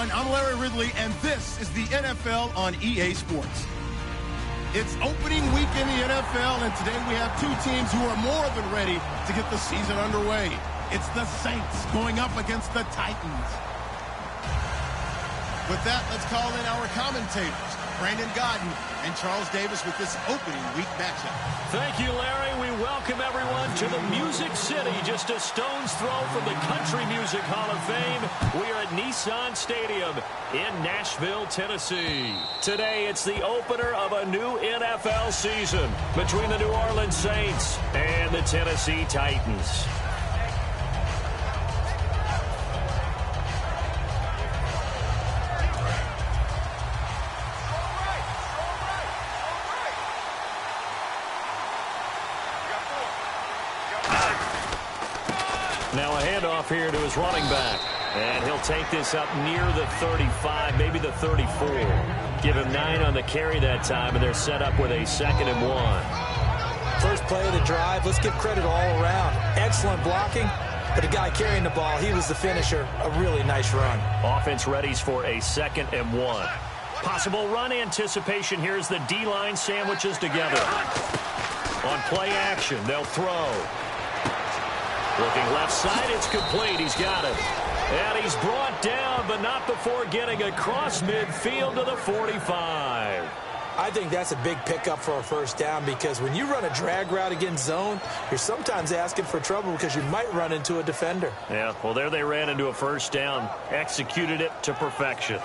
everyone. I'm Larry Ridley, and this is the NFL on EA Sports. It's opening week in the NFL, and today we have two teams who are more than ready to get the season underway. It's the Saints going up against the Titans. With that, let's call in our commentators, Brandon Godden and Charles Davis, with this opening week matchup. Thank you, Larry. We welcome everyone to the Music City, just a stone's throw from the Country Music Hall of Fame. We are at Nissan Stadium in Nashville, Tennessee. Today, it's the opener of a new NFL season between the New Orleans Saints and the Tennessee Titans. Now a handoff here to his running back. And he'll take this up near the 35, maybe the 34. Give him 9 on the carry that time, and they're set up with a 2nd and 1. First play of the drive, let's give credit all around. Excellent blocking, but the guy carrying the ball, he was the finisher. A really nice run. Offense readies for a 2nd and 1. Possible run anticipation here as the D-line sandwiches together. On play action, they'll throw. Looking left side, it's complete. He's got it. And he's brought down, but not before getting across midfield to the 45. I think that's a big pickup for a first down, because when you run a drag route against zone, you're sometimes asking for trouble because you might run into a defender. Yeah, well, there they ran into a first down. Executed it to perfection.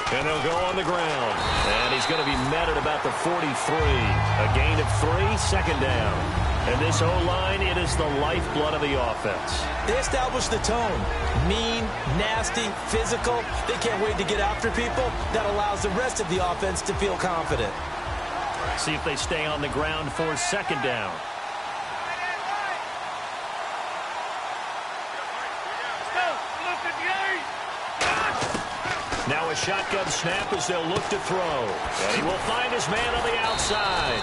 And they'll go on the ground. And he's going to be met at about the 43. A gain of 3, 2nd down. And this O-line, it is the lifeblood of the offense. They establish the tone. Mean, nasty, physical. They can't wait to get after people. That allows the rest of the offense to feel confident. See if they stay on the ground for 2nd down. Now a shotgun snap as they'll look to throw. And he will find his man on the outside.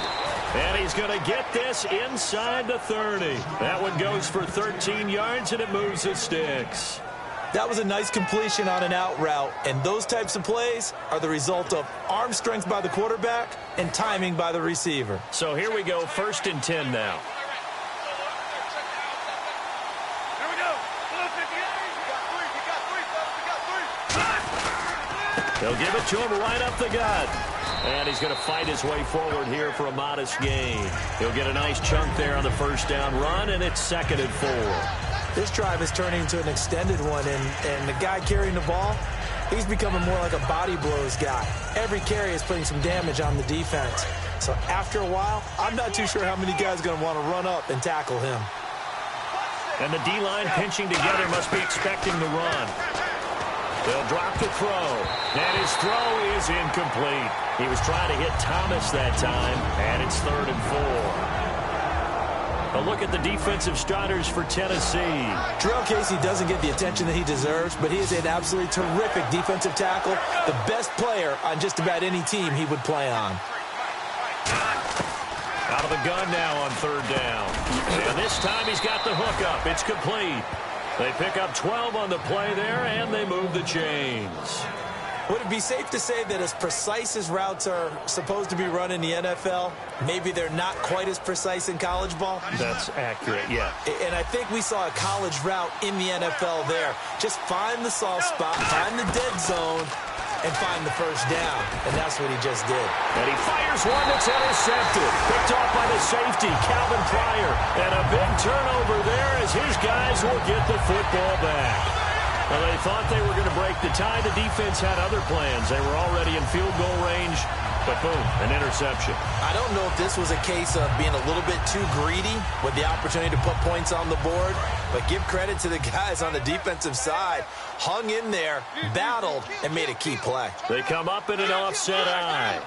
And he's going to get this inside the 30. That one goes for 13 yards, and it moves the sticks. That was a nice completion on an out route, and those types of plays are the result of arm strength by the quarterback and timing by the receiver. So here we go, 1st and 10 now. They'll give it to him right up the gut. And he's going to fight his way forward here for a modest gain. He'll get a nice chunk there on the first down run, and it's 2nd and 4. This drive is turning into an extended one, and the guy carrying the ball, he's becoming more like a body blows guy. Every carry is putting some damage on the defense. So after a while, I'm not too sure how many guys are going to want to run up and tackle him. And the D-line pinching together must be expecting the run. They'll drop the throw, and his throw is incomplete. He was trying to hit Thomas that time, and it's 3rd and 4. A look at the defensive starters for Tennessee. Jarrell Casey doesn't get the attention that he deserves, but he is an absolutely terrific defensive tackle, the best player on just about any team he would play on. Out of the gun now on 3rd down. And this time he's got the hook up. It's complete. They pick up 12 on the play there, and they move the chains. Would it be safe to say that as precise as routes are supposed to be run in the NFL, maybe they're not quite as precise in college ball? That's accurate, yeah. And I think we saw a college route in the NFL there. Just find the soft spot, find the dead zone, and find the first down. And that's what he just did. And he fires one that's intercepted. Picked off by the safety, Calvin Pryor. And a big turnover there as his guys will get the football back. Well, they thought they were going to break the tie. The defense had other plans. They were already in field goal range, but boom, an interception. I don't know if this was a case of being a little bit too greedy with the opportunity to put points on the board, but give credit to the guys on the defensive side. Hung in there, battled, and made a key play. They come up in an offset eye.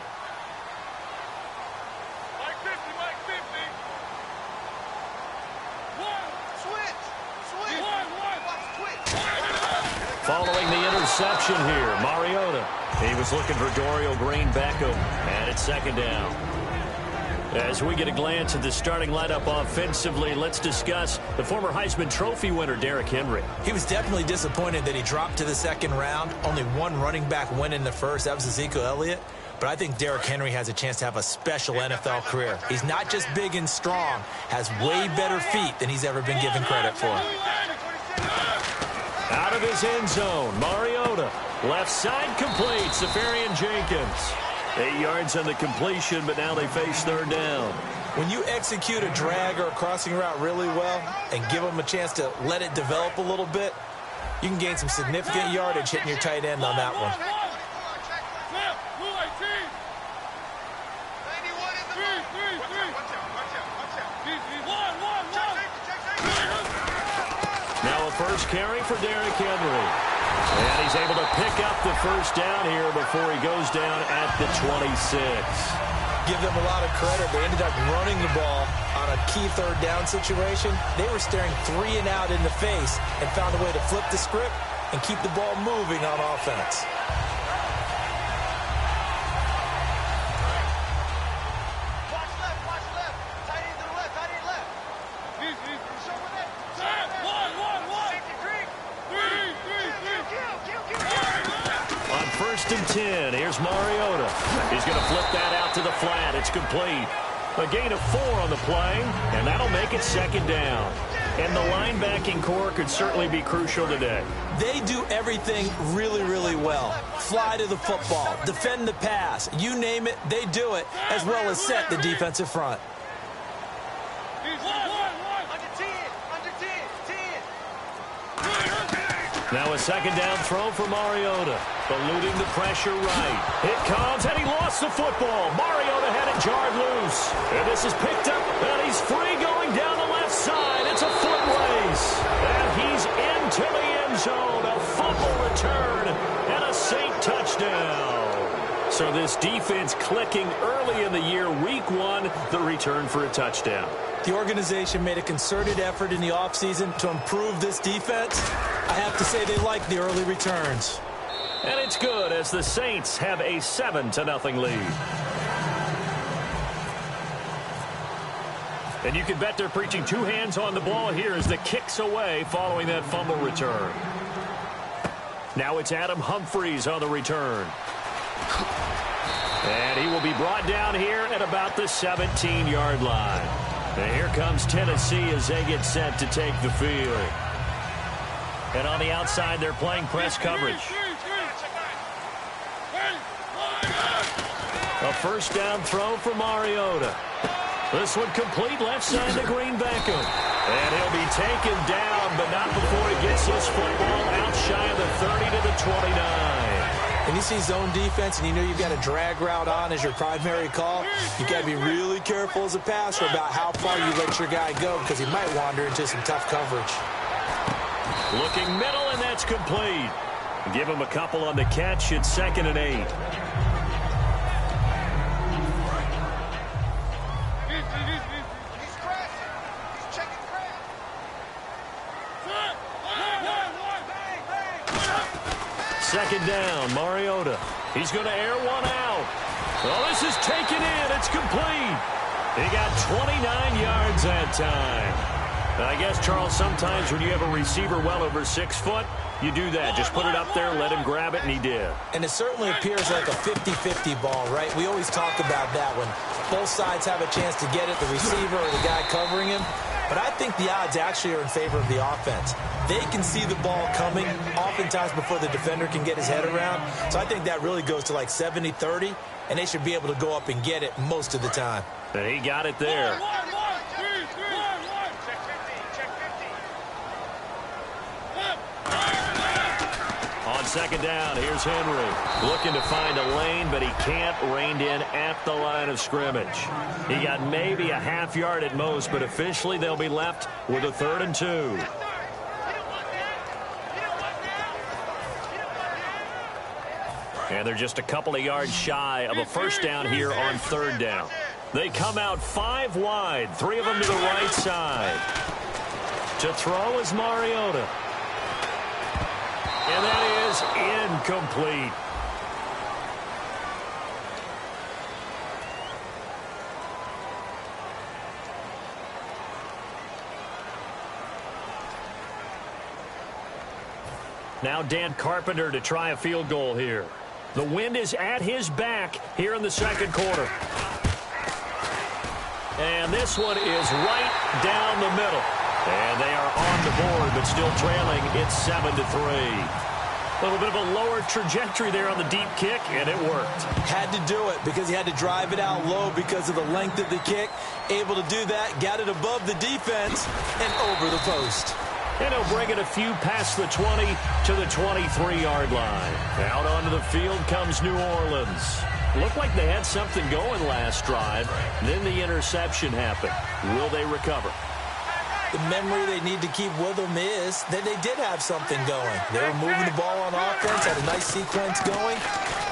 Following the reception here. Mariota. He was looking for Dorial Green-Beckham, and it's second down. As we get a glance at the starting lineup offensively, let's discuss the former Heisman Trophy winner, Derrick Henry. He was definitely disappointed that he dropped to the second round. Only one running back win in the first. That was Ezekiel Elliott. But I think Derrick Henry has a chance to have a special NFL career. He's not just big and strong, has way better feet than he's ever been given credit for. Out of his end zone, Mariota. Left side complete, Safarian Jenkins. 8 yards on the completion, but now they face third down. When you execute a drag or a crossing route really well and give them a chance to let it develop a little bit, you can gain some significant yardage hitting your tight end on that one. Now a first carry for Derrick Henry. And he's able to pick up the first down here before he goes down at the 26. Give them a lot of credit. They ended up running the ball on a key third down situation. They were staring 3 and out in the face and found a way to flip the script and keep the ball moving on offense. First and 10. Here's Mariota. He's going to flip that out to the flat. It's complete. A gain of 4 on the play, and that'll make it second down. And the linebacking core could certainly be crucial today. They do everything really, really well. Fly to the football, defend the pass, you name it, they do it, as well as set the defensive front. Now a second down throw for Mariota. Eluding the pressure right. It comes, and he lost the football. Mariota had it jarred loose. And this is picked up, and he's free going down the left side. It's a foot race. And he's into the end zone. A fumble return and a Saint touchdown. So this defense clicking early in the year. Week 1, the return for a touchdown. The organization made a concerted effort in the offseason to improve this defense. I have to say they like the early returns. And it's good as the Saints have a 7-0 lead. And you can bet they're preaching 2 hands on the ball here as the kick's away following that fumble return. Now it's Adam Humphries on the return. And he will be brought down here at about the 17-yard line. And here comes Tennessee as they get set to take the field. And on the outside, they're playing press coverage. A first down throw for Mariota. This one complete left side to Green-Beckham. And he'll be taken down, but not before he gets his football out shy of the 30 to the 29. When you see zone defense and you know you've got a drag route on as your primary call, you've got to be really careful as a passer about how far you let your guy go because he might wander into some tough coverage. Looking middle, and that's complete. Give him a couple on the catch. It's 2nd and 8. Second down, Mariota. He's going to air one out. Well, this is taken in. It's complete. He got 29 yards that time. I guess, Charles, sometimes when you have a receiver well over 6 foot, you do that. Just put it up there, let him grab it, and he did. And it certainly appears like a 50-50 ball, right? We always talk about that when both sides have a chance to get it, the receiver or the guy covering him. But I think the odds actually are in favor of the offense. They can see the ball coming oftentimes before the defender can get his head around. So I think that really goes to like 70-30, and they should be able to go up and get it most of the time. And he got it there. On second down, here's Henry. Looking to find a lane, but he can't. Reined in at the line of scrimmage. He got maybe a half yard at most, but officially they'll be left with a 3rd and 2. And they're just a couple of yards shy of a first down here on 3rd down. They come out 5 wide, 3 of them to the right side. To throw is Mariota. And that is incomplete. Now Dan Carpenter to try a field goal here. The wind is at his back here in the second quarter. And this one is right down the middle. And they are on the board, but still trailing. It's 7-3. A little bit of a lower trajectory there on the deep kick, and it worked. Had to do it because he had to drive it out low because of the length of the kick. Able to do that, got it above the defense, and over the post. And he'll bring it a few past the 20 to the 23-yard line. Out onto the field comes New Orleans. Looked like they had something going last drive. Then the interception happened. Will they recover? The memory they need to keep with them is that they did have something going. They were moving the ball on offense, had a nice sequence going.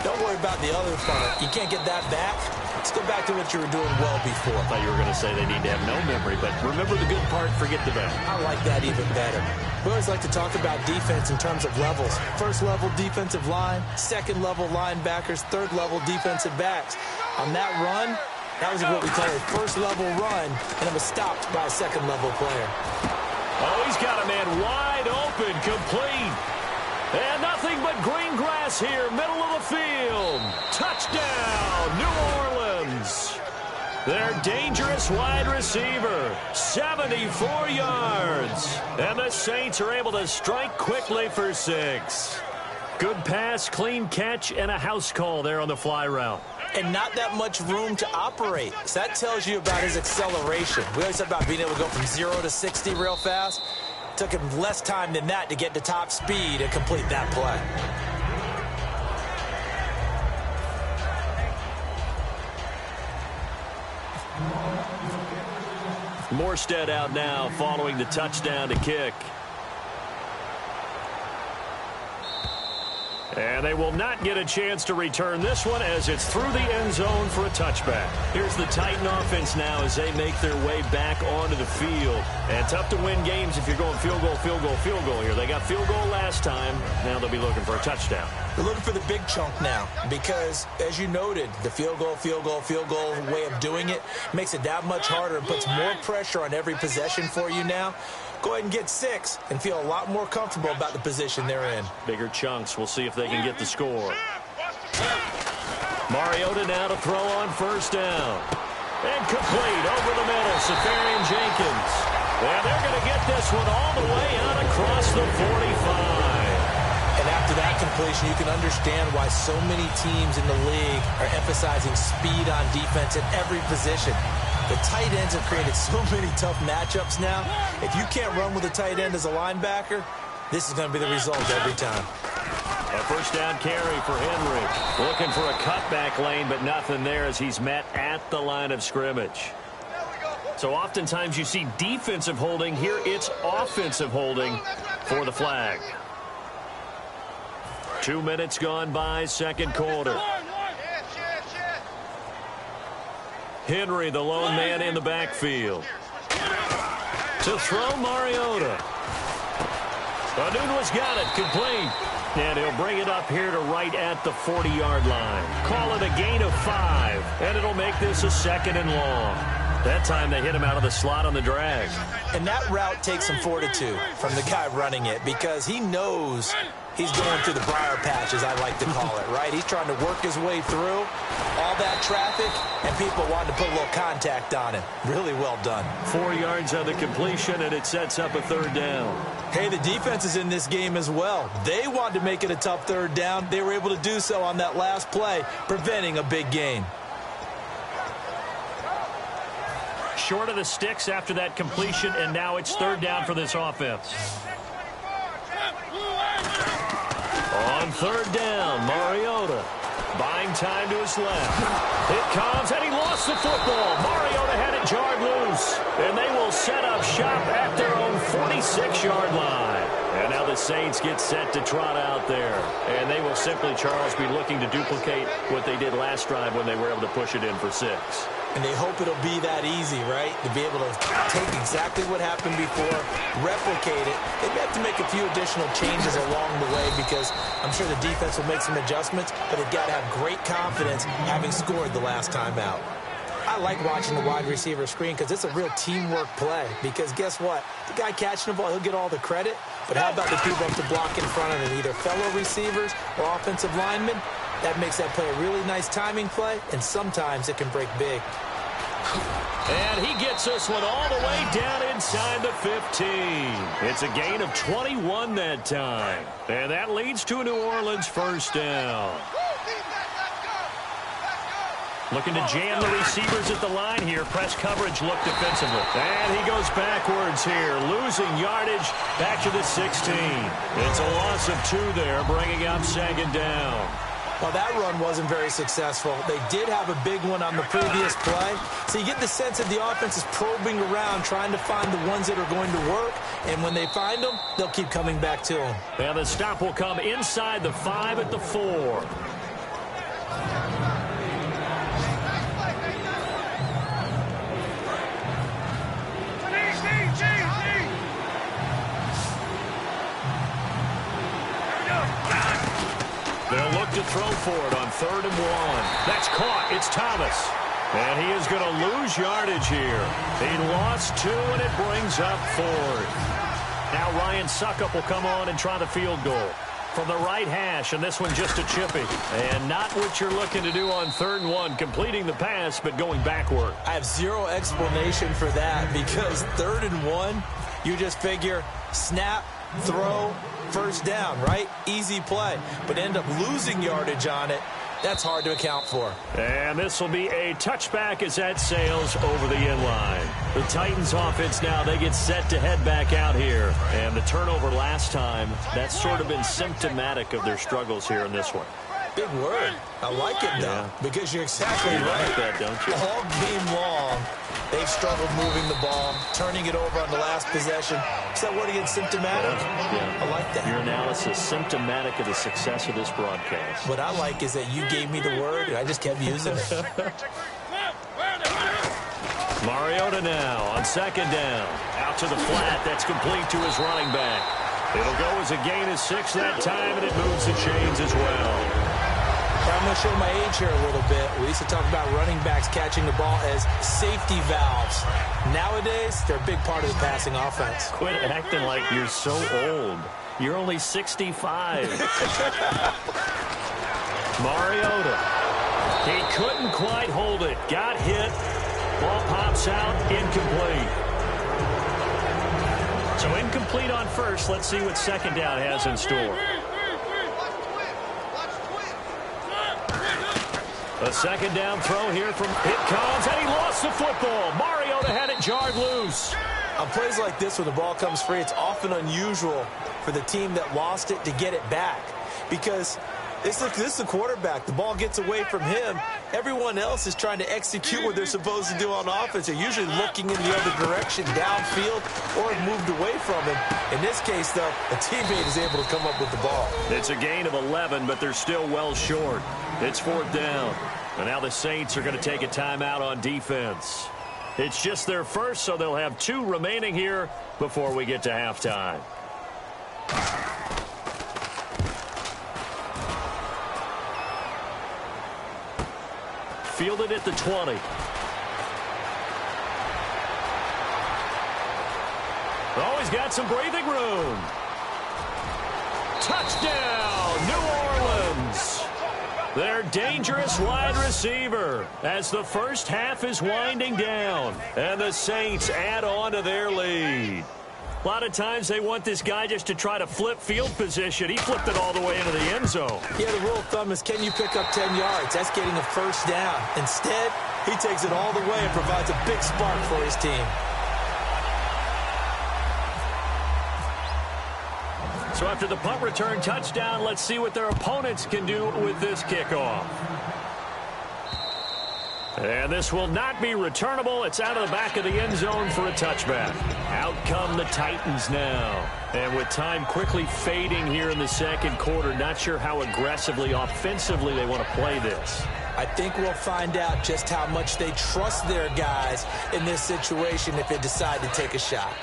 Don't worry about the other part. You can't get that back. Let's go back to what you were doing well before. I thought you were going to say they need to have no memory, but remember the good part, forget the bad. I like that even better. We always like to talk about defense in terms of levels. First level defensive line, second level linebackers, third level defensive backs. On that run, that was what we call a first level run, and it was stopped by a second level player. Oh, he's got a man wide open, complete. And nothing but green grass here, middle of the field. Touchdown, New Orleans. Their dangerous wide receiver, 74 yards. And the Saints are able to strike quickly for 6. Good pass, clean catch, and a house call there on the fly route. And not that much room to operate. So that tells you about his acceleration. We always talk about being able to go from 0 to 60 real fast. Took him less time than that to get to top speed and complete that play. Morstead out now following the touchdown to kick. And they will not get a chance to return this one as it's through the end zone for a touchback. Here's the Titan offense now as they make their way back onto the field. And tough to win games if you're going field goal, field goal, field goal here. They got field goal last time. Now they'll be looking for a touchdown. They're looking for the big chunk now because, as you noted, the field goal way of doing it makes it that much harder and puts more pressure on every possession for you now. Go ahead and get 6 and feel a lot more comfortable about the position they're in. Bigger chunks. We'll see if they can get the score. Mariota now to throw on first down. And complete over the middle. Safarian Jenkins. And they're going to get this one all the way out across the 45. And after that completion, you can understand why so many teams in the league are emphasizing speed on defense at every position. The tight ends have created so many tough matchups now. If you can't run with a tight end as a linebacker, this is going to be the result every time. A first down carry for Henry. Looking for a cutback lane, but nothing there as he's met at the line of scrimmage. So oftentimes you see defensive holding. Here it's offensive holding for the flag. 2 minutes gone by, second quarter. Henry, the lone man in the backfield. To throw, Mariota. Anunua's got it, complete. And he'll bring it up here to right at the 40-yard line. Call it a gain of 5, and it'll make this a second and long. That time they hit him out of the slot on the drag. And that route takes some fortitude from the guy running it because he knows he's going through the briar patch, as I like to call it, right? He's trying to work his way through all that traffic, and people wanted to put a little contact on him. Really well done. 4 yards on the completion, and it sets up a third down. Hey, the defense is in this game as well. They wanted to make it a tough third down. They were able to do so on that last play, preventing a big gain. Short of the sticks after that completion, and now it's third down for this offense. On third down, Mariota buying time to his left. It comes, and he lost the football. Mariota had it jarred loose, and they will set up shop at their own 46-yard line. And now the Saints get set to trot out there. And they will simply, Charles, be looking to duplicate what they did last drive when they were able to push it in for 6. And they hope it'll be that easy, right? To be able to take exactly what happened before, replicate it. They may have to make a few additional changes along the way because I'm sure the defense will make some adjustments, but they've got to have great confidence having scored the last time out. I like watching the wide receiver screen because it's a real teamwork play because guess what? The guy catching the ball, he'll get all the credit, but how about the people up to block in front of him, either fellow receivers or offensive linemen? That makes that play a really nice timing play, and sometimes it can break big. And he gets this one all the way down inside the 15. It's a gain of 21 that time. And that leads to a New Orleans first down. Looking to jam the receivers at the line here. Press coverage look defensively. And he goes backwards here, losing yardage back to the 16. It's a loss of 2 there, bringing up second down. Well, that run wasn't very successful. They did have a big one on the previous play. So you get the sense that the offense is probing around, trying to find the ones that are going to work. And when they find them, they'll keep coming back to them. And the stop will come inside the 5 at the 4. They'll look to throw for it on 3rd and 1. That's caught. It's Thomas. And he is going to lose yardage here. He lost 2, and it brings up 4th. Now Ryan Suckup will come on and try the field goal from the right hash, and this one just a chippy. And not what you're looking to do on 3rd and 1, completing the pass, but going backward. I have zero explanation for that because 3rd and 1, you just figure snap, throw, first down, right? Easy play. But end up losing yardage on it. That's hard to account for. And this will be a touchback as that sails over the end line. The Titans offense now, they get set to head back out here. And the turnover last time, that's sort of been symptomatic of their struggles here in this one. Big word. I like it, though, because you're exactly right. Like that, don't you? All game long, they've struggled moving the ball, turning it over on the last possession. Is that word again, symptomatic? Yeah. I like that. Your analysis, symptomatic of the success of this broadcast. What I like is that you gave me the word, and I just kept using it. Mariota now on 2nd down. Out to the flat. That's complete to his running back. It'll go as a gain of 6 that time, and it moves the chains as well. I'm going to show my age here a little bit. We used to talk about running backs catching the ball as safety valves. Nowadays, they're a big part of the passing offense. Quit acting like you're so old. You're only 65. Mariota. He couldn't quite hold it. Got hit. Ball pops out. Incomplete. So incomplete on first. Let's see what second down has in store. A second down throw here from it comes, and he lost the football. Mariota had it jarred loose. On plays like this where the ball comes free, it's often unusual for the team that lost it to get it back because this is the quarterback. The ball gets away from him. Everyone else is trying to execute what they're supposed to do on offense. They're usually looking in the other direction, downfield, or have moved away from him. In this case, though, a teammate is able to come up with the ball. It's a gain of 11, but they're still well short. It's 4th down. And now the Saints are going to take a timeout on defense. It's just their first, so they'll have 2 remaining here before we get to halftime. Fielded at the 20. Oh, he's got some breathing room. Touchdown, New Orleans. Their dangerous wide receiver as the first half is winding down. And the Saints add on to their lead. A lot of times they want this guy just to try to flip field position. He flipped it all the way into the end zone. Yeah, the rule of thumb is can you pick up 10 yards? That's getting a first down. Instead, he takes it all the way and provides a big spark for his team. So after the punt return touchdown, let's see what their opponents can do with this kickoff. And this will not be returnable. It's out of the back of the end zone for a touchback. Out come the Titans now. And with time quickly fading here in the second quarter, not sure how aggressively, offensively they want to play this. I think we'll find out just how much they trust their guys in this situation if they decide to take a shot.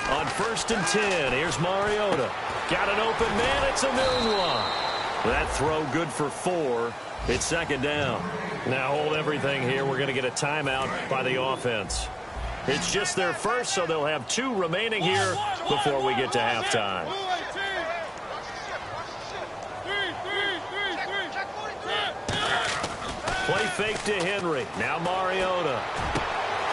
On 1st and 10, here's Mariota. Got an open man. It's a new one. That throw good for 4. It's 2nd down. Now hold everything here. We're going to get a timeout by the offense. It's just their first, so they'll have 2 remaining here before we get to halftime. Play fake to Henry. Now Mariota.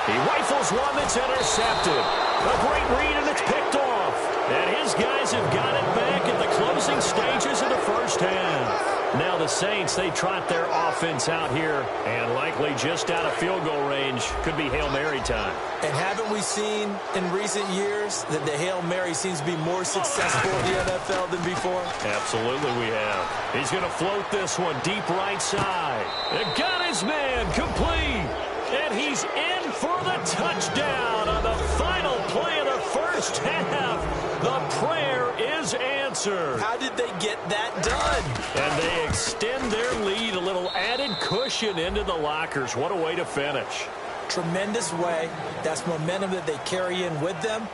He rifles one that's intercepted. A great read, and it's picked off. And his guys have got it back at the closing stages of the first half. Now the Saints, they trot their offense out here, and likely just out of field goal range. Could be Hail Mary time. And haven't we seen in recent years that the Hail Mary seems to be more successful in the NFL than before? Absolutely we have. He's going to float this one deep right side. And got his man complete. And he's in for the touchdown on the final play of the first half. The prayer is answered. How did they get that done? And they extend their lead, a little added cushion into the lockers. What a way to finish. Tremendous way. That's momentum that they carry in with them.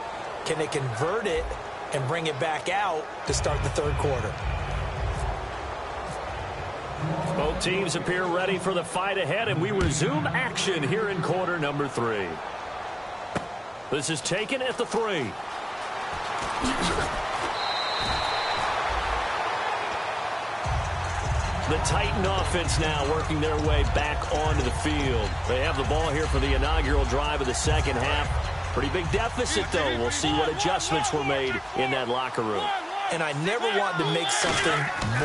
Can they convert it and bring it back out to start the third quarter? Both teams appear ready for the fight ahead, and we resume action here in quarter number 3. This is taken at the 3. The Titan offense now working their way back onto the field. They have the ball here for the inaugural drive of the second half. Pretty big deficit, though. We'll see what adjustments were made in that locker room. And I never want to make something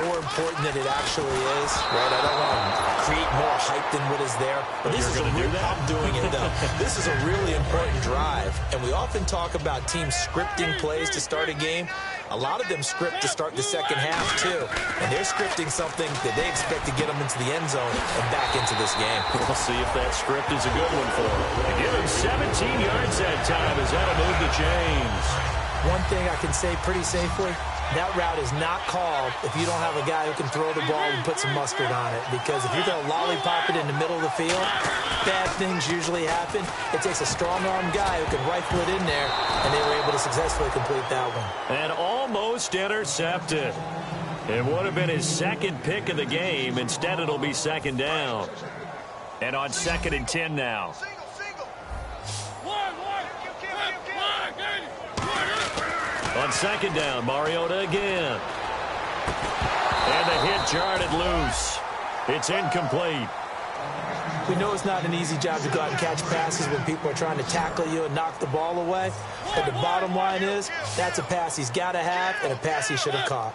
more important than it actually is, right? I don't want to create more hype than what is there. But this is a real, I'm doing it, though. This is a really important drive. And we often talk about teams scripting plays to start a game. A lot of them script to start the second half, too. And they're scripting something that they expect to get them into the end zone and back into this game. We'll see if that script is a good one for them. They give him 17 yards that time as that'll move to James. One thing I can say pretty safely, that route is not called if you don't have a guy who can throw the ball and put some mustard on it. Because if you're going to lollipop it in the middle of the field, bad things usually happen. It takes a strong-arm guy who can rifle it in there, and they were able to successfully complete that one. And almost intercepted. It would have been his second pick of the game. Instead, it'll be 2nd down. And on 2nd and 10 now. On 2nd down, Mariota again. And the hit jarred it loose. It's incomplete. We know it's not an easy job to go out and catch passes when people are trying to tackle you and knock the ball away. But the bottom line is, that's a pass he's got to have and a pass he should have caught.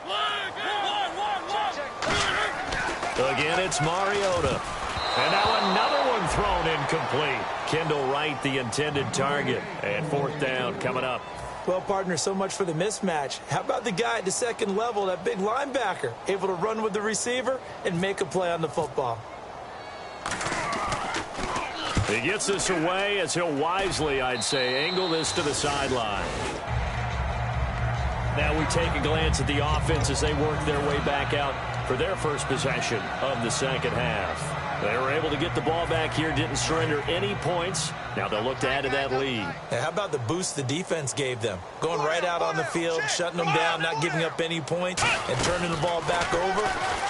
Again, it's Mariota. And now another one thrown incomplete. Kendall Wright, the intended target. And 4th down coming up. Well, partner, so much for the mismatch. How about the guy at the second level, that big linebacker, able to run with the receiver and make a play on the football? He gets this away as he'll wisely, I'd say, angle this to the sideline. Now we take a glance at the offense as they work their way back out for their first possession of the second half. They were able to get the ball back here, didn't surrender any points. Now they'll look to add to that lead. Now, how about the boost the defense gave them? Going right out on the field, shutting them down, not giving up any points, and turning the ball back over.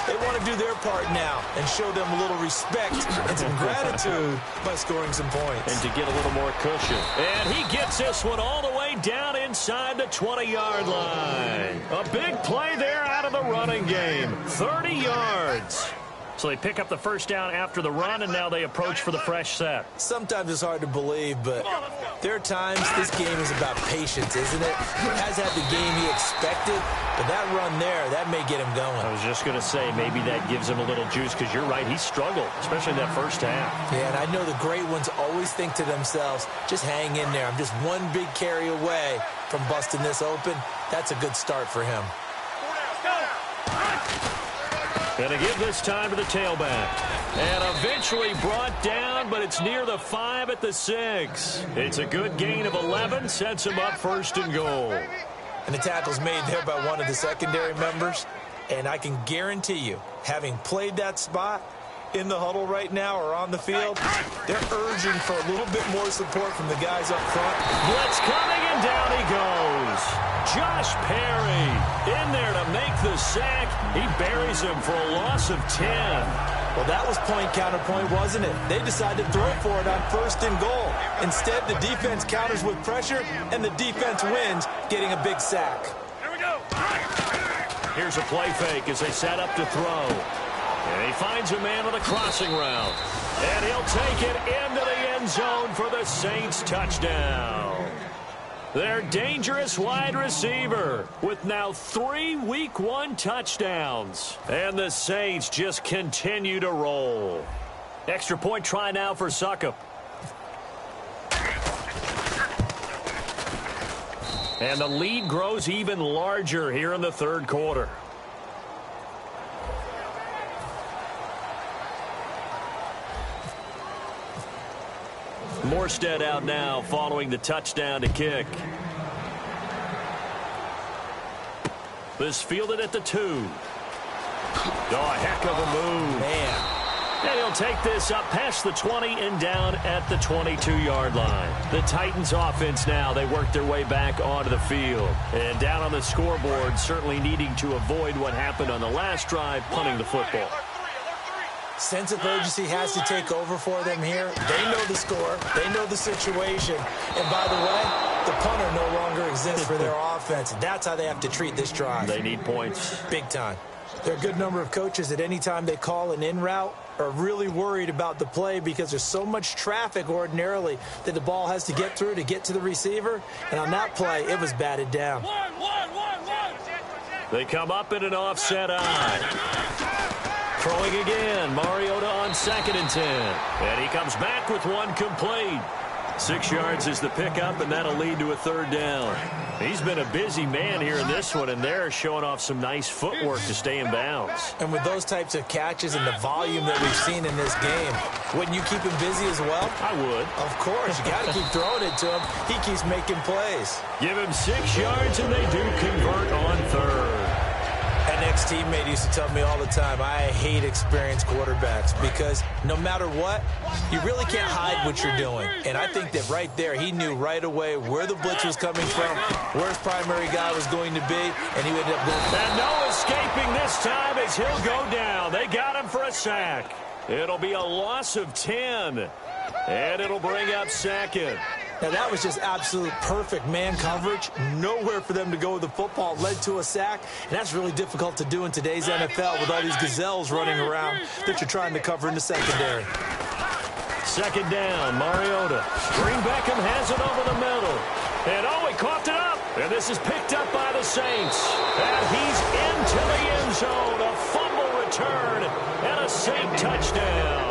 They want to do their part now and show them a little respect and some gratitude by scoring some points. And to get a little more cushion. And he gets this one all the way down inside the 20-yard line. A big play there out of the running game. 30 yards. So they pick up the first down after the run, and now they approach for the fresh set. Sometimes it's hard to believe, but there are times this game is about patience, isn't it? He has had the game he expected, but that run there, that may get him going. I was just going to say, maybe that gives him a little juice, because you're right, he struggled, especially in that first half. Yeah, and I know the great ones always think to themselves, just hang in there. I'm just one big carry away from busting this open. That's a good start for him. Going to give this time to the tailback. And eventually brought down, but it's near the 5 at the 6. It's a good gain of 11, sets him up 1st and goal. And the tackle's made there by one of the secondary members. And I can guarantee you, having played that spot in the huddle right now or on the field, they're urging for a little bit more support from the guys up front. Blitz coming, and down he goes. Josh Perry in there to make the sack. He buries him for a loss of 10. Well, that was point counterpoint, wasn't it? They decided to throw for it on 1st and goal. Instead, the defense counters with pressure, and the defense wins, getting a big sack. Here we go. Here's a play fake as they set up to throw. And he finds a man with a crossing route. And he'll take it into the end zone for the Saints touchdown. Their dangerous wide receiver with now 3 Week 1 touchdowns. And the Saints just continue to roll. Extra point try now for Succop. And the lead grows even larger here in the 3rd quarter. Morstead out now following the touchdown to kick. This fielded at the 2. Oh, a heck of a move. Man. And he'll take this up past the 20 and down at the 22-yard line. The Titans offense now, they work their way back onto the field. And down on the scoreboard, certainly needing to avoid what happened on the last drive, punting the football. Sense of urgency has to take over for them here. They know the score. They know the situation. And by the way, the punter no longer exists for their offense. That's how they have to treat this drive. They need points. Big time. There are a good number of coaches that any time they call an in route are really worried about the play because there's so much traffic ordinarily that the ball has to get through to get to the receiver. And on that play, it was batted down. They come up in an offset eye. Throwing again, Mariota on 2nd and 10. And he comes back with one complete. 6 yards is the pickup, and that'll lead to a 3rd down. He's been a busy man here in this one, and they're showing off some nice footwork to stay in bounds. And with those types of catches and the volume that we've seen in this game, wouldn't you keep him busy as well? I would. Of course. You got to keep throwing it to him. He keeps making plays. Give him 6 yards, and they do convert on 3rd. An ex-teammate used to tell me all the time, I hate experienced quarterbacks because no matter what, you really can't hide what you're doing. And I think that right there, he knew right away where the blitz was coming from, where his primary guy was going to be, and he ended up going. And no escaping this time as he'll go down. They got him for a sack. It'll be a loss of 10, and it'll bring up 2nd. Now, that was just absolute perfect man coverage. Nowhere for them to go with the football. Led to a sack, and that's really difficult to do in today's NFL with all these gazelles running around that you're trying to cover in the secondary. 2nd down, Mariota. Green Beckham has it over the middle. And, oh, he coughed it up. And this is picked up by the Saints. And he's into the end zone. A fumble return and a Saint touchdown.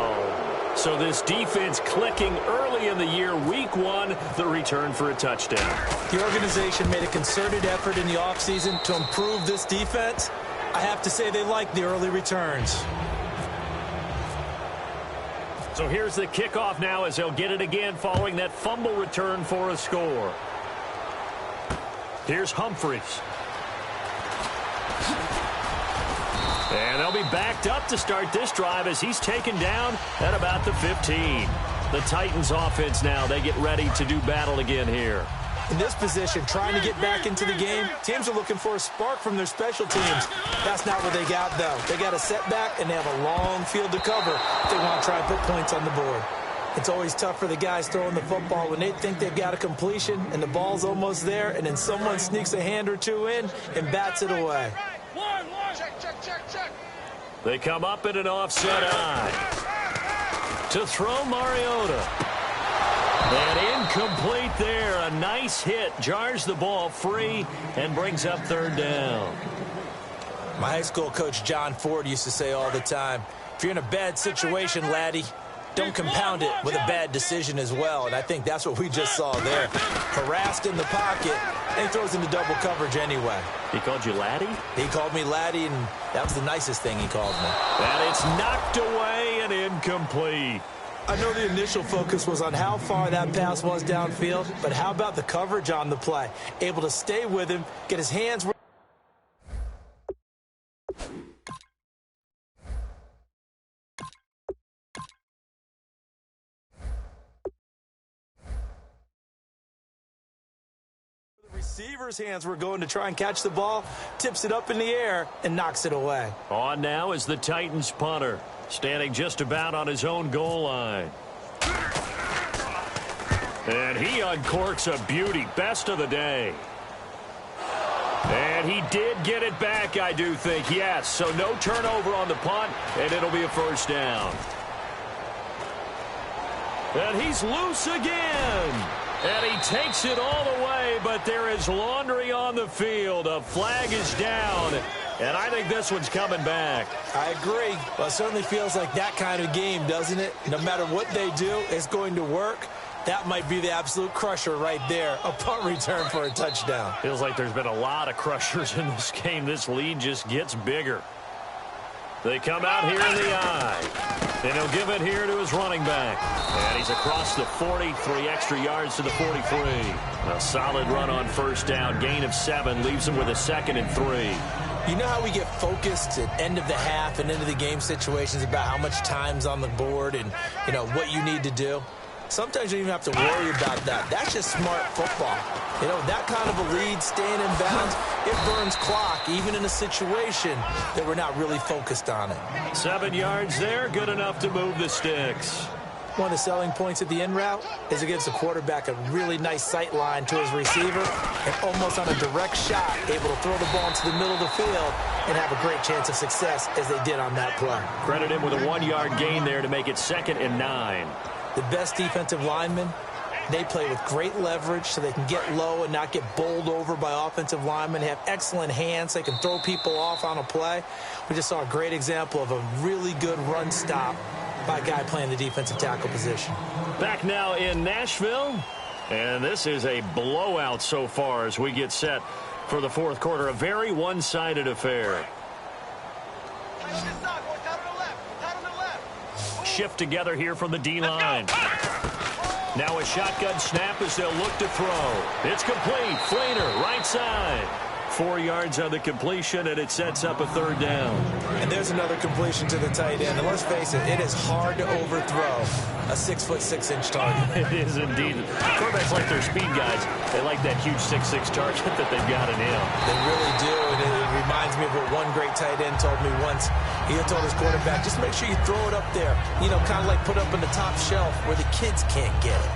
So this defense clicking early in the year, Week 1, the return for a touchdown. The organization made a concerted effort in the offseason to improve this defense. I have to say they like the early returns. So here's the kickoff now as they'll get it again following that fumble return for a score. Here's Humphries. And they'll be backed up to start this drive as he's taken down at about the 15. The Titans offense now, they get ready to do battle again here. In this position, trying to get back into the game, teams are looking for a spark from their special teams. That's not what they got, though. They got a setback, and they have a long field to cover if they want to try and put points on the board. It's always tough for the guys throwing the football when they think they've got a completion and the ball's almost there, and then someone sneaks a hand or two in and bats it away. They come up in an offset eye. To throw Mariota. And incomplete there. A nice hit. Jars the ball free and brings up 3rd down. My high school coach, John Ford, used to say all the time, if you're in a bad situation, laddie, don't compound it with a bad decision as well. And I think that's what we just saw there. Harassed in the pocket, and he throws into double coverage anyway. He called you laddie? He called me laddie, and that was the nicest thing he called me. And it's knocked away and incomplete. I know the initial focus was on how far that pass was downfield, but how about the coverage on the play? Able to stay with him, get his hands... Receiver's hands were going to try and catch the ball, tips it up in the air, and knocks it away. On now is the Titans punter, standing just about on his own goal line. And he uncorks a beauty, best of the day. And he did get it back, I do think, yes. So no turnover on the punt, and it'll be a first down. And he's loose again. And he takes it all the way, but there is laundry on the field. A flag is down, and I think this one's coming back. I agree. Well, it certainly feels like that kind of game, doesn't it? No matter what they do, it's going to work. That might be the absolute crusher right there, a punt return for a touchdown. Feels like there's been a lot of crushers in this game. This lead just gets bigger. They come out here in the eye. And he'll give it here to his running back. And he's across the 40, 3 extra yards to the 43. A solid run on first down. Gain of 7 leaves him with a 2nd and 3. You know how we get focused at end of the half and into the game situations about how much time's on the board and, you know, what you need to do? Sometimes you don't even have to worry about that. That's just smart football. You know, that kind of a lead, staying in bounds, it burns clock, even in a situation that we're not really focused on it. 7 yards there, good enough to move the sticks. One of the selling points at the end route is it gives the quarterback a really nice sight line to his receiver and almost on a direct shot, able to throw the ball into the middle of the field and have a great chance of success as they did on that play. Credit him with a 1-yard gain there to make it 2nd and 9. The best defensive linemen, they play with great leverage so they can get low and not get bowled over by offensive linemen. They have excellent hands. They can throw people off on a play. We just saw a great example of a really good run stop by a guy playing the defensive tackle position. Back now in Nashville, and this is a blowout so far as we get set for the 4th quarter. A very one-sided affair. Shift together here from the D-line. Now a shotgun snap as they'll look to throw. It's complete. Flainer, right side. 4 yards on the completion, and it sets up a 3rd down. And there's another completion to the tight end. And let's face it, it is hard to overthrow a 6'6" target. It is indeed. Quarterbacks like their speed guys. They like that huge 6'6" target that they've got in him. They really do, and it reminds me of what one great tight end told me once. He had told his quarterback, just make sure you throw it up there. You know, kind of like put up in the top shelf where the kids can't get it.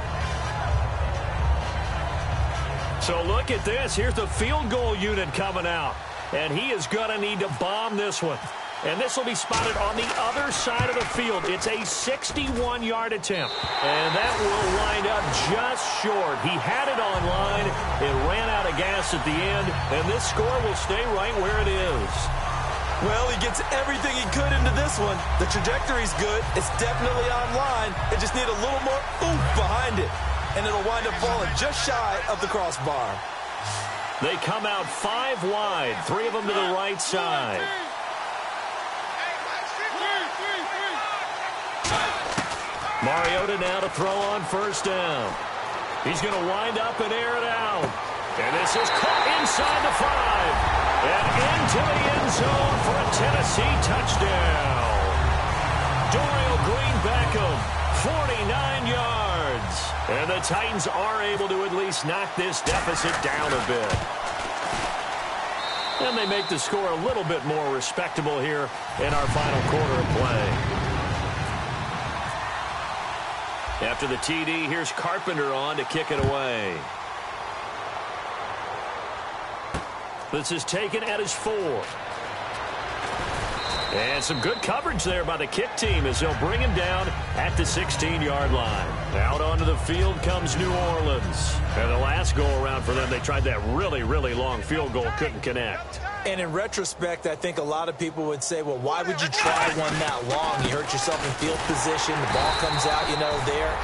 So look at this. Here's the field goal unit coming out. And he is going to need to bomb this one. And this will be spotted on the other side of the field. It's a 61-yard attempt. And that will wind up just short. He had it on line. It ran out of gas at the end. And this score will stay right where it is. Well, he gets everything he could into this one. The trajectory's good. It's definitely on line. It just need a little more oomph behind it. And it'll wind up falling just shy of the crossbar. They come out 5 wide, 3 of them to the right side. Mariota now to throw on first down. He's going to wind up and air it out. And this is caught inside the 5. And into the end zone for a Tennessee touchdown. Dorial Green Beckham, 49 yards. And the Titans are able to at least knock this deficit down a bit. And they make the score a little bit more respectable here in our final quarter of play. After the TD, here's Carpenter on to kick it away. This is taken at his 4. And some good coverage there by the kick team as they'll bring him down at the 16-yard line. Out onto the field comes New Orleans. And the last go-around for them, they tried that really, really long field goal, couldn't connect. And in retrospect, I think a lot of people would say, well, why would you try one that long? You hurt yourself in field position. The ball comes out, you know, there.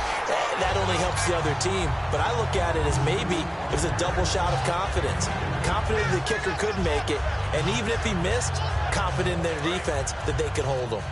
That only helps the other team. But I look at it as maybe it was a double shot of confidence. Confident the kicker could make it. And even if he missed, confident in their defense that they could hold him.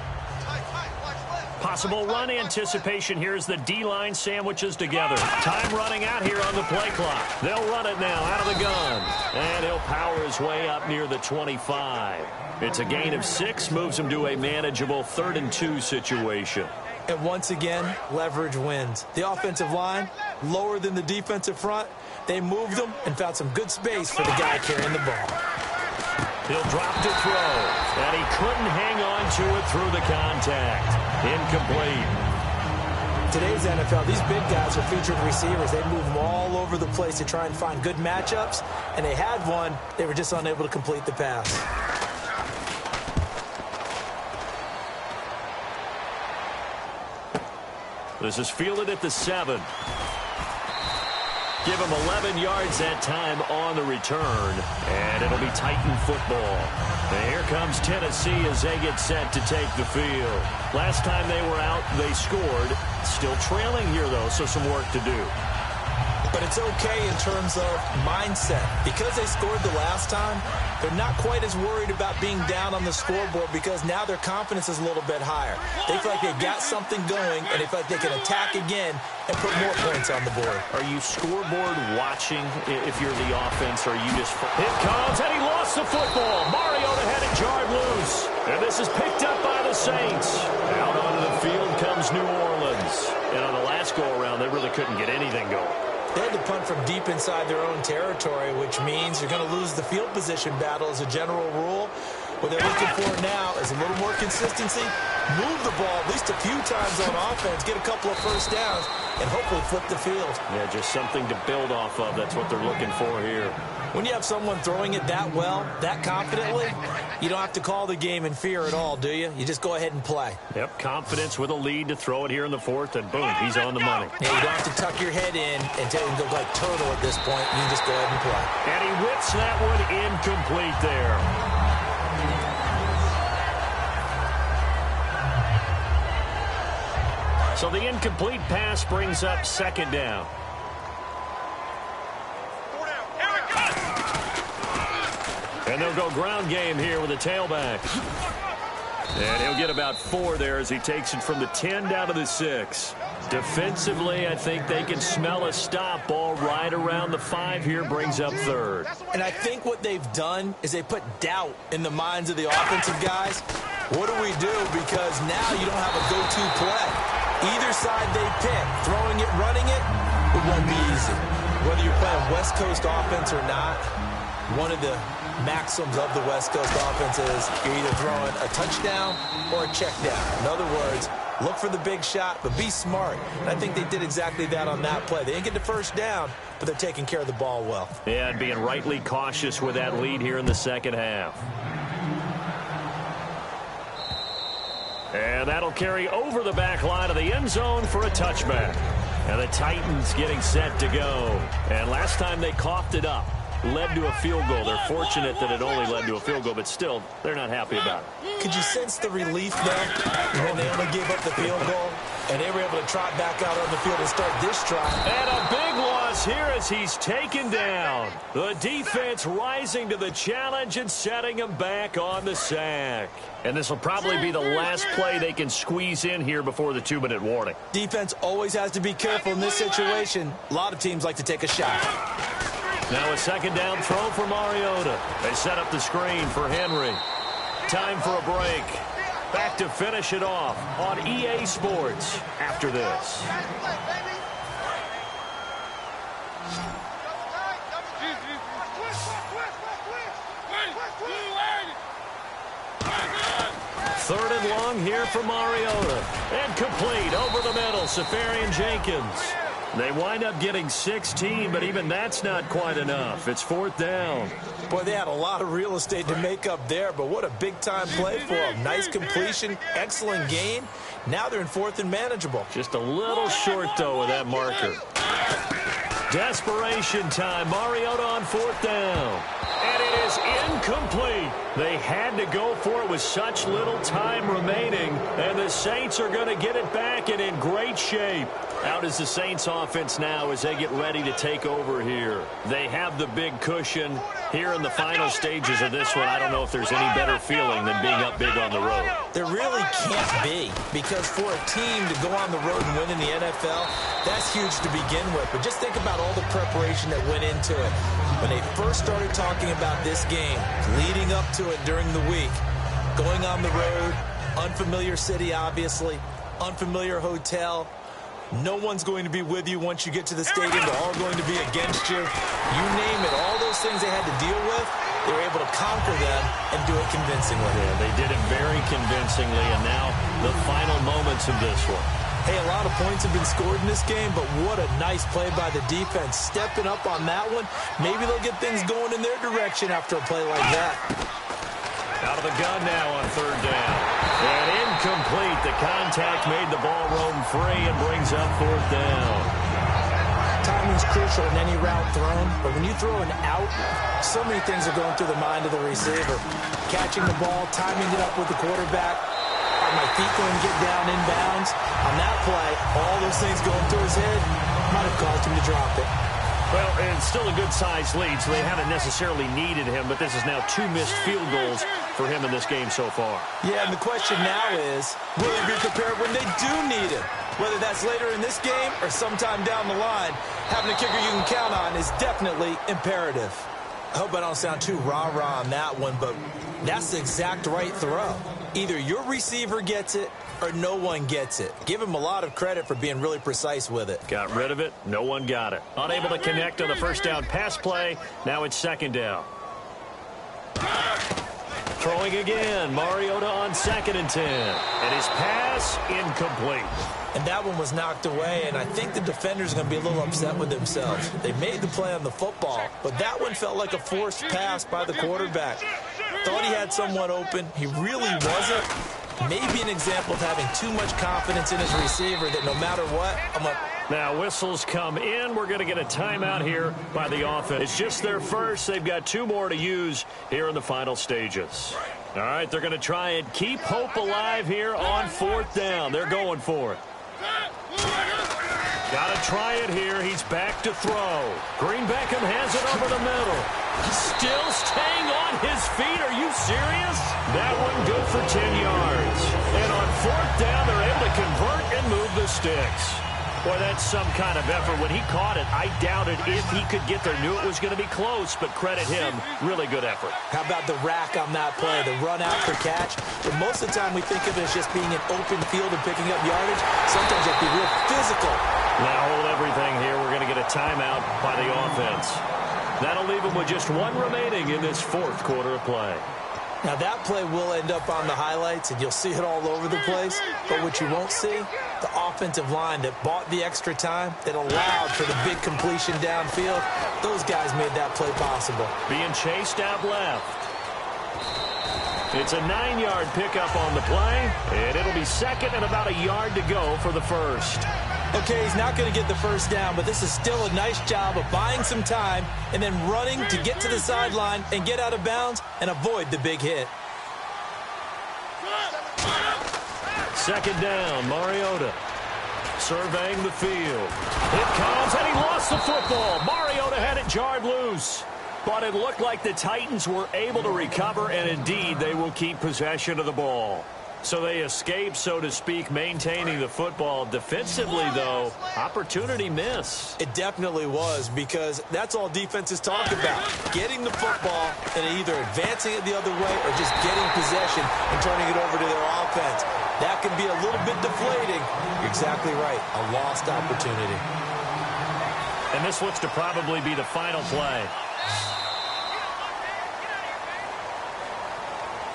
Possible run anticipation here as the D-line sandwiches together. Time running out here on the play clock. They'll run it now out of the gun. And he'll power his way up near the 25. It's a gain of 6, moves him to a manageable 3rd and 2 situation. And once again, leverage wins. The offensive line, lower than the defensive front. They moved them and found some good space for the guy carrying the ball. He'll drop to throw, and he couldn't hang on to it through the contact. Incomplete. Today's NFL, these big guys are featured receivers. They move them all over the place to try and find good matchups, and they had one. They were just unable to complete the pass. This is fielded at the 7. Give him 11 yards that time on the return, and it'll be Titan football. And here comes Tennessee as they get set to take the field. Last time they were out, they scored. Still trailing here, though, so some work to do. But it's okay in terms of mindset. Because they scored the last time, they're not quite as worried about being down on the scoreboard because now their confidence is a little bit higher. They feel like they've got something going, and they feel like they can attack again and put more points on the board. Are you scoreboard watching if you're the offense, or are you just... Here comes, and he lost the football. Mariota had it jarred loose. And this is picked up by the Saints. Out onto the field comes New Orleans. And on the last go-around, they really couldn't get anything going. They had to punt from deep inside their own territory, which means you're going to lose the field position battle as a general rule. What they're looking for now is a little more consistency, move the ball at least a few times on offense, get a couple of first downs, and hopefully flip the field. Yeah, just something to build off of. That's what they're looking for here. When you have someone throwing it that well, that confidently, you don't have to call the game in fear at all, do you? You just go ahead and play. Yep, confidence with a lead to throw it here in the 4th, and boom, he's on the money. Yeah, you don't have to tuck your head in and look like turtle at this point. You can just go ahead and play. And he whips that one incomplete there. So the incomplete pass brings up 2nd down. And they'll go ground game here with the tailback. And he'll get about 4 there as he takes it from the 10 down to the 6. Defensively, I think they can smell a stop. Ball right around the 5 here, brings up 3rd. And I think what they've done is they put doubt in the minds of the offensive guys. What do we do? Because now you don't have a go-to play. Either side they pick, throwing it, running it won't be easy. Whether you're playing West Coast offense or not, one of the maxims of the West Coast offense is you're either throwing a touchdown or a check down. In other words, look for the big shot, but be smart. And I think they did exactly that on that play. They didn't get the first down, but they're taking care of the ball well. Yeah, and being rightly cautious with that lead here in the 2nd half. And that'll carry over the back line of the end zone for a touchback. And the Titans getting set to go. And last time they coughed it up, led to a field goal. They're fortunate that it only led to a field goal, but still, they're not happy about it. Could you sense the relief there when they only gave up the field goal and they were able to trot back out on the field and start this drive? And a big loss here as he's taken down. The defense rising to the challenge and setting him back on the sack. And this will probably be the last play they can squeeze in here before the 2-minute warning. Defense always has to be careful in this situation. A lot of teams like to take a shot. Now a 2nd down throw for Mariota. They set up the screen for Henry. Time for a break. Back to finish it off on EA Sports after this. Third and long here for Mariota. And complete over the middle, Safarian-Jenkins. They wind up getting 16, but even that's not quite enough. It's 4th down. Boy, they had a lot of real estate to make up there, but what a big-time play for them. Nice completion, excellent gain. Now they're in 4th and manageable. Just a little short, though, with that marker. Desperation time. Mariota on 4th down. And it is incomplete. They had to go for it with such little time remaining, and the Saints are going to get it back and in great shape. Out is the Saints offense now as they get ready to take over here. They have the big cushion, Here in the final stages of this one, I don't know if there's any better feeling than being up big on the road. There really can't be, because for a team to go on the road and win in the NFL, that's huge to begin with. But just think about all the preparation that went into it. When they first started talking about this game, leading up to it during the week, going on the road, unfamiliar city, obviously, unfamiliar hotel. No one's going to be with you once you get to the stadium. They're all going to be against you. You name it, all those things they had to deal with, they were able to conquer them and do it convincingly. Yeah, they did it very convincingly, and now the final moments of this one. Hey, a lot of points have been scored in this game, but what a nice play by the defense. Stepping up on that one, maybe they'll get things going in their direction after a play like that. Out of the gun now on third down. And incomplete. The contact made the ball roam free and brings up fourth down. Timing's crucial in any route thrown, but when you throw an out, so many things are going through the mind of the receiver. Catching the ball, timing it up with the quarterback. Are my feet going to get down inbounds? On that play, all those things going through his head might have caused him to drop it. Well, it's still a good-sized lead, so they haven't necessarily needed him, but this is now 2 missed field goals for him in this game so far. Yeah, and the question now is, will he be prepared when they do need him? Whether that's later in this game or sometime down the line, having a kicker you can count on is definitely imperative. I hope I don't sound too rah-rah on that one, but that's the exact right throw. Either your receiver gets it or no one gets it. Give him a lot of credit for being really precise with it. Got rid of it. No one got it. Unable to connect on the first down pass play. Now it's second down. Throwing again. Mariota on 2nd and 10. And his pass incomplete. And that one was knocked away, and I think the defenders are going to be a little upset with themselves. They made the play on the football, but that one felt like a forced pass by the quarterback. Thought he had someone open. He really wasn't. Maybe an example of having too much confidence in his receiver that no matter what, Now whistles come in. We're going to get a timeout here by the offense. It's just their first. They've got 2 more to use here in the final stages. All right, they're going to try and keep hope alive here on 4th down. They're going for it. Got to try it here. He's back to throw. Green Beckham has it over the middle. Still staying on his feet. Are you serious? That one good for 10 yards. And on 4th down, they're able to convert and move the sticks. Boy, that's some kind of effort. When he caught it, I doubted if he could get there. Knew it was going to be close, but credit him. Really good effort. How about the rack on that play, the run after catch? But most of the time we think of it as just being an open field and picking up yardage. Sometimes you have to be real physical. Now hold everything here. We're going to get a timeout by the offense. That'll leave them with just 1 remaining in this 4th quarter of play. Now that play will end up on the highlights, and you'll see it all over the place. But what you won't see, the offensive line that bought the extra time, that allowed for the big completion downfield. Those guys made that play possible. Being chased out left. It's a 9-yard pickup on the play, and it'll be 2nd and about a yard to go for the first. Okay, he's not going to get the first down, but this is still a nice job of buying some time and then running to get to the sideline and get out of bounds and avoid the big hit. 2nd down, Mariota surveying the field. It comes, and he lost the football. Mariota had it jarred loose. But it looked like the Titans were able to recover, and indeed they will keep possession of the ball. So they escape, so to speak, maintaining the football. Defensively, though, opportunity miss. It definitely was, because that's all defenses talk about. Getting the football and either advancing it the other way or just getting possession and turning it over to their offense. That can be a little bit deflating. You're exactly right. A lost opportunity. And this looks to probably be the final play.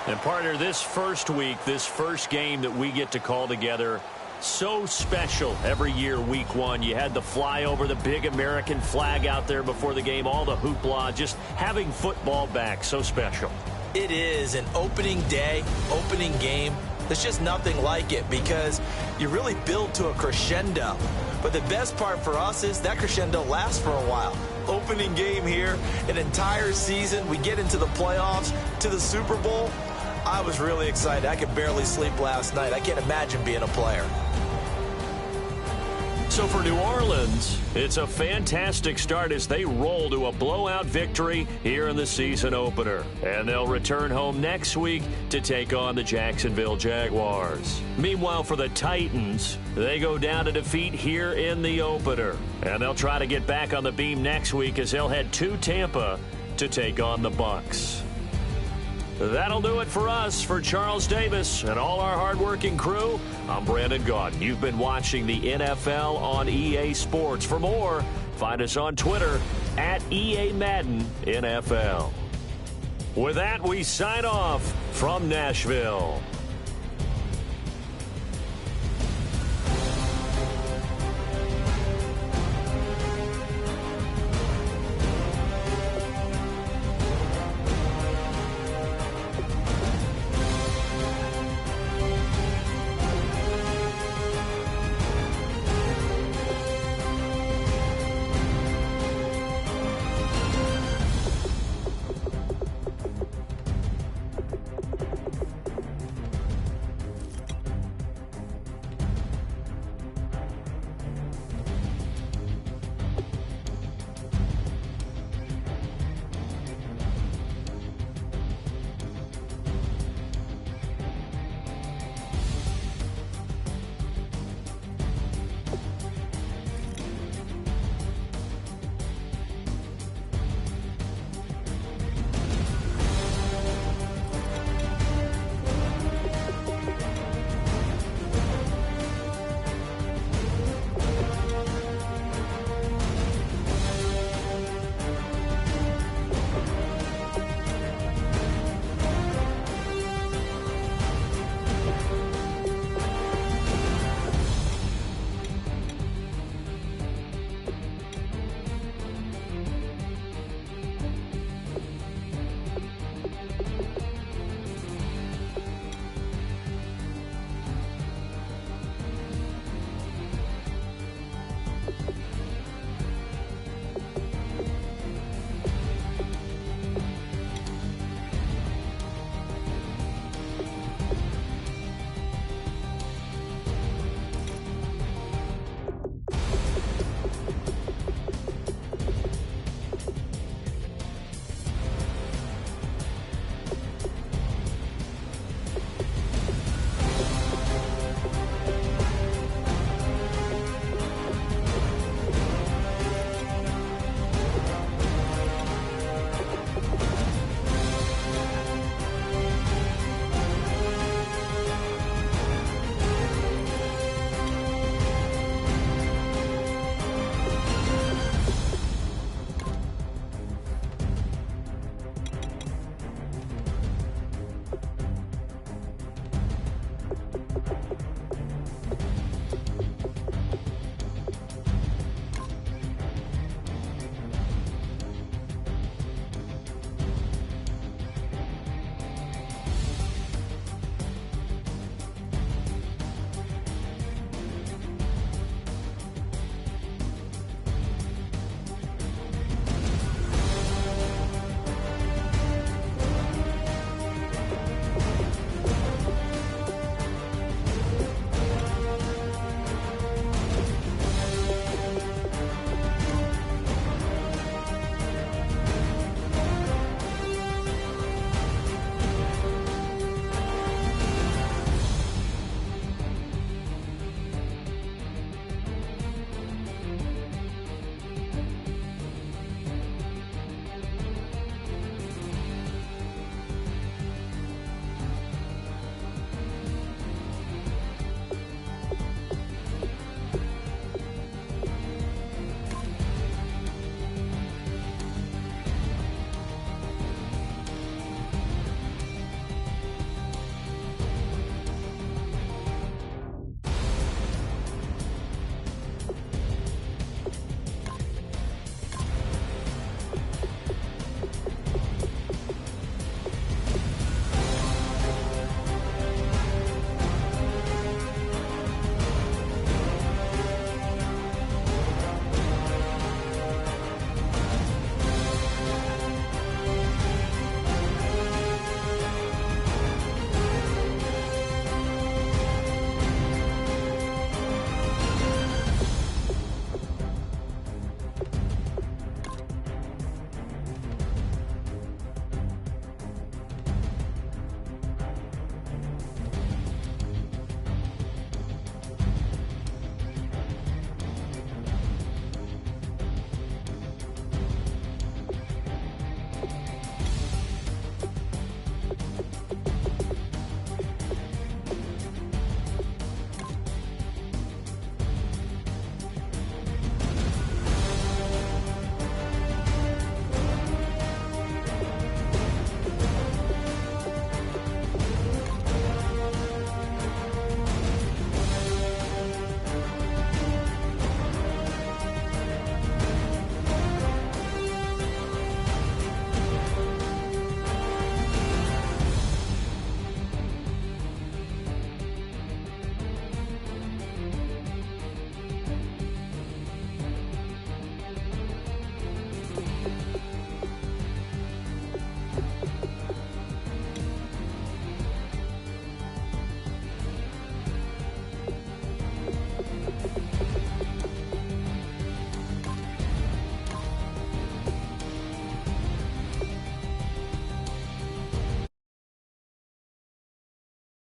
And partner, this first week, this first game that we get to call together, so special every year, week 1. You had the flyover, the big American flag out there before the game, all the hoopla, just having football back, so special. It is an opening day, opening game. There's just nothing like it because you really build to a crescendo. But the best part for us is that crescendo lasts for a while. Opening game here, an entire season. We get into the playoffs, to the Super Bowl. I was really excited. I could barely sleep last night. I can't imagine being a player. So for New Orleans, it's a fantastic start as they roll to a blowout victory here in the season opener. And they'll return home next week to take on the Jacksonville Jaguars. Meanwhile, for the Titans, they go down to defeat here in the opener. And they'll try to get back on the beam next week as they'll head to Tampa to take on the Bucs. That'll do it for us. For Charles Davis and all our hardworking crew, I'm Brandon Gaudin. You've been watching the NFL on EA Sports. For more, find us on Twitter at EA Madden NFL. With that, we sign off from Nashville.